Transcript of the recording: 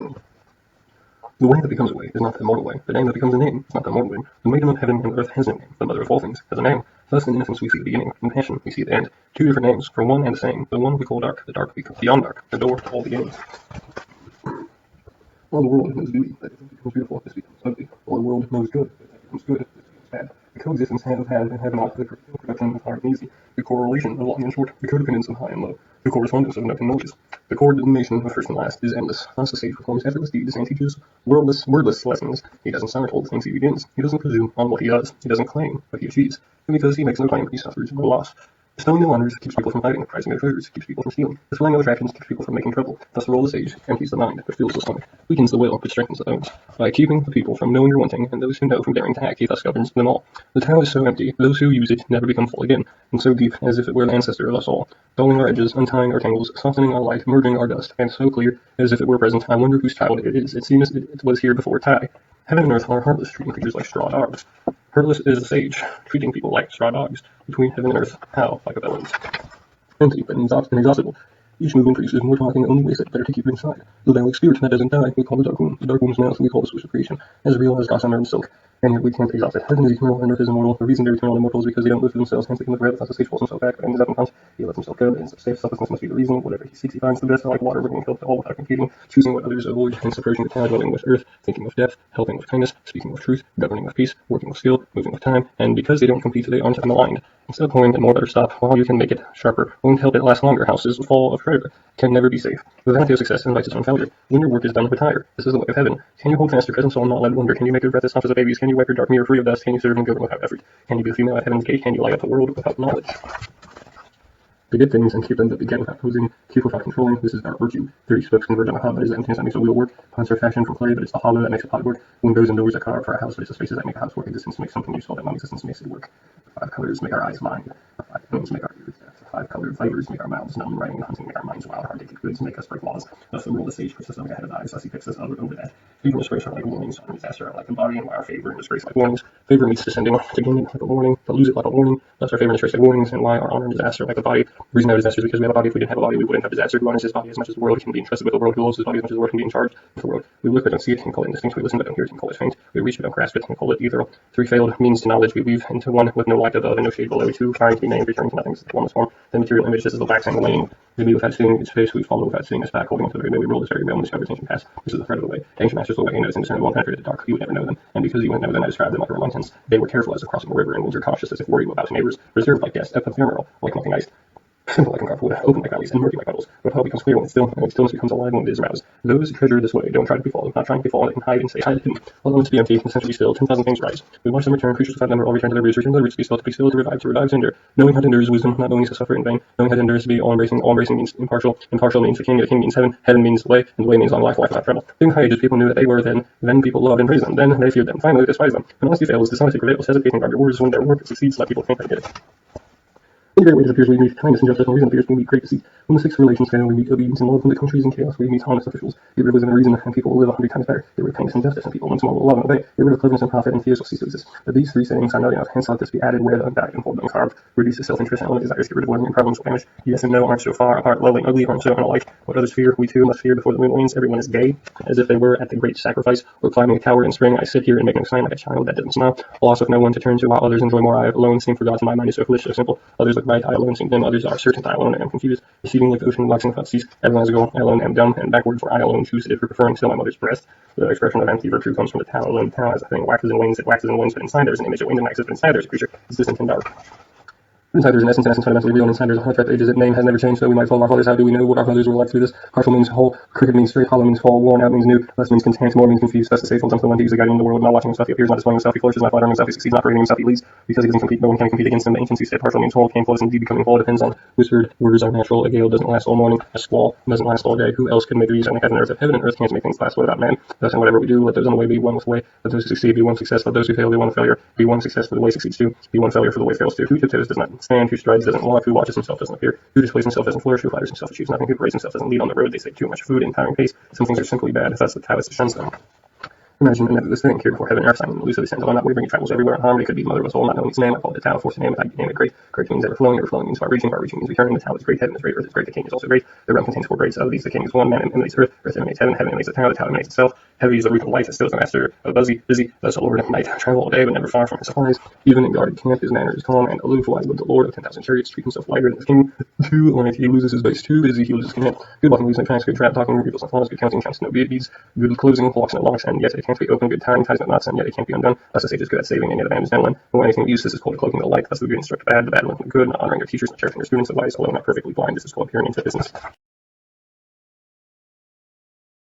world. The way that becomes a way is not the immortal way. The name that becomes a name is not the immortal name. The maiden of heaven and earth has no name. The mother of all things has a name. Thus in innocence we see the beginning, in passion we see the end. Two different names, for one and the same. The one we call dark, the dark beyond dark, the door to all beginnings. All the world knows beauty, that becomes beautiful, this becomes ugly. All the world knows good, that becomes good, this becomes bad. The coexistence of had and have not, the production of hard and easy, the correlation of long and short, the codependence of high and low, the correspondence of note and noise. The coordination of first and last is endless. Thus the sage performs effortless deeds and teaches wordless lessons. He doesn't sound told the things he begins. He doesn't presume on what he does. He doesn't claim what he achieves. And because he makes no claim, he suffers no loss. Bestowing no honors keeps people from fighting, prizing their treasures keeps people from stealing. Displaying no attractions keeps people from making trouble. Thus the role of the sage empties the mind, but fills the stomach, weakens the will, but strengthens the bones. By keeping the people from knowing or wanting, and those who know from daring to act, he thus governs them all. The Tao is so empty, those who use it never become full again, and so deep as if it were an ancestor of us all, dulling our edges, untying our tangles, softening our light, merging our dust, and so clear as if it were present. I wonder whose child it is. It seems it was here before Tai. Heaven and earth are heartless, treating creatures like straw dogs. Heartless is the sage, treating people like straw dogs. Between heaven and earth, how like a balance. Empty, but inexhaustible. Each move increases, more talking only wastes it, better to keep it inside. The Dalek spirit that doesn't die, we call the dark womb. The dark womb's mouth we call the switch of creation, as real as gossamer and silk. And yet we can't exhaust it. Heaven is eternal and earth is immortal. The reason they're eternal and immortal is because they don't live for themselves, hence they can live forever. Thus the sage pulls himself back, but ends up in front. He lets himself go, ends up safe. Selflessness must be the reason. Whatever he seeks, he finds the best, like water, bringing health to all without competing, choosing what others avoid, hence approaching the Tao, dwelling with earth, thinking with depth, helping with kindness, speaking with truth, governing with peace, working with skill, moving with time, and because they don't compete, they aren't maligned. Instead of pouring, more better stop. While you can make it sharper, won't help it last longer. Houses fall of treasure can never be safe. The vanity of success invites its own failure. When your work is done, retire. This is the way of heaven. Can you hold fast your present soul and not let it wander? Can you make your breath as soft as a baby's? Can you wipe your dark mirror free of dust? Can you serve and govern without effort? Can you be a female at heaven's gate? Can you light up the world without knowledge? Beget things and keep them that beget without posing, keep without controlling. This is dark virtue. 30 spokes converge on a hub, but it is emptiness that makes a wheel work. Pots are fashioned from clay, but it's the hollow that makes a pot work. Windows and doors are carved for a house, but it's the spaces that make a house work. Existence makes something useful, that non-existence makes it work. The 5 colors make our eyes blind. The 5 tones make our ears deaf. The 5 colored flavors make our mouths numb. Writing and hunting make our minds wild. Hard to keep goods make us break laws. Thus the rule of the sage puts us ahead of eyes. Thus he picks us over that. Favor and disgrace are like warnings. And disaster are like embodying, while our favor and disgrace like warnings. Favor meets descending to gain it like a warning, but lose it like a warning. Thus our favor and disgrace like warnings, and why our honor and disaster like a body. The reason we have disaster is because we have a body. If we didn't have a body, we wouldn't have disaster. Who honors his body as much as the world can be entrusted with the world. Who loves his body as much as the world can be in charge of the world. We look but don't see it and call it indistinct. We listen but don't hear it and call it faint. We reach but don't grasp it and call it ethereal. 3 failed means to knowledge. We weave into one with no light above and no shade below. 2 trying to be named, returning to nothing. This is the formless form. The material image, this is the waxing and waning. We be without seeing its face, we follow without seeing its back, holding into the very way we roll this very veil and discover its ancient past. This is the thread of the way. The ancient masters the way and knows indiscernible and penetrated the dark. You would never know them, and because you wouldn't know them, I described them like a reluctance. They were careful as if crossing a river, and were cautious as if worried about neighbors, reserved like guests, ephemeral, like melting ice. Simple like carpet wood, open like valleys, and murky like puddles. But how it becomes clear when it's still, and stillness becomes alive when it is aroused. Those treasure this way don't try to be fallen, not trying to be fallen, and hide and stay hide hidden. Alone to be empty, essentially still, 10,000 things rise. We watch them return, creatures without number, all return to their roots, return to their roots to be still, to revive, tender. Knowing how tender is wisdom, not knowing is to suffer in vain. Knowing how tender is to be all embracing means impartial means the king means heaven means the way, and the way means long life without trouble. During high ages, people knew that they were then people loved and praised them, then they feared them, finally they despised them. When honesty fails, dishonesty prevails, hesitating guard your words, when their work succeeds, let people think they did it. In great ways appears we meet kindness and justice, and reason appears we meet great deceit. When the 6 relations fail, we meet obedience and love. When the country is in chaos, we meet honest officials. Get rid of wisdom and reason, and people will live 100 times better. Get rid of kindness and justice, and people once more will love and obey. Get rid of cleverness and profit, and fears will cease to exist. But these 3 sayings are not enough, hence let this be added, wear them back, and hold them carved. Reduce the self-interest and only desires, get rid of learning, problems will vanish. Yes and no aren't so far apart, lovely and ugly aren't so unlike. What others fear, we too must fear before the moon wanes. Everyone is gay, as if they were at the great sacrifice, or climbing a tower in spring. I sit here and make no sign like a child that doesn't smile. Loss of no one to turn to, while others enjoy more. I alone seem forgotten, my mind is so foolish, so simple. Others look right, I alone seem dim. Others are certain, I alone am confused. Receding like the ocean, waxing without cease. Everyone has a goal, I alone am dumb and backward, for I alone choose to differ, preferring still my mother's breast. The expression of empty virtue comes from the Tao alone. The Tao as a thing waxes and wanes, it waxes and wanes, but inside there's an image, it wanes and waxes, but inside there's a creature. It's distant and dark. Inside there's an essence, fundamentally real, and inside there's a heart throughout the ages. Its name has never changed, so we might follow our fathers. How do we know what our fathers were like through this? Partial means whole, crooked means straight, hollow means fall, worn out means new, less means content, more means confused. Thus the sage holds on to the one to use the guiding of the world, not watching himself. He appears, not displaying himself. He flourishes, not flattering himself. He succeeds, not parading himself. He leads because he doesn't compete. No one can compete against him. The ancients who say partial means whole, came close, indeed becoming whole. Depends on whispered words are natural. A gale doesn't last all morning. A squall doesn't last all day. Who else could make these? Only heaven and earth. If heaven and earth can't make things last, what about man? Thus in whatever we do, let those on the way be one with the way. Let those who succeed be one success. Let those who fail be one failure. Be one success for the way succeeds too. Be one failure for the way fails too. Who tiptoes does not stand. Who strides doesn't walk. Who watches himself doesn't appear. Who displays himself doesn't flourish. Who flatters himself achieves nothing. Who praise himself doesn't lead on the road. They say too much food and tiring pace. Some things are simply bad. Thus the Taoist shuns them. Imagine another this thing, cared for heaven and earth, Simon Lucia, the sense of not wavering, he travels everywhere in harmony, could be the mother of us all, not knowing its name, I call it the Tao, force the name, without name it great. Great means ever flowing means far reaching means returning, the Tao is great, heaven is great, earth is great, the king is also great, the realm contains four grades, of these the king is one, man emanates earth, earth emanates heaven, heaven emanates the Tao emanates itself, heavy is the root of life, still is the master of busy, thus the Lord of night, travel all day, but never far from his supplies, even in guarded camp, his manner is calm and aloof, wise with the Lord of 10,000 chariots, treat himself lighter than his king, too light, he loses his base, too busy, he loses his command, good walking, losing tracks, good trap, talking, people's and flaws, good counting, counts no beads, good closing, locks and locks, and yet it can't be open, good tying, ties no knots, and yet it can't be undone. Thus the sage is good at saving, and yet the man is no one. When anything of use, this is called cloaking the light. Thus the good instruct the bad one from the good, not honoring their teachers, not cherishing their students, the wise, although not perfectly blind, this is called peering into business.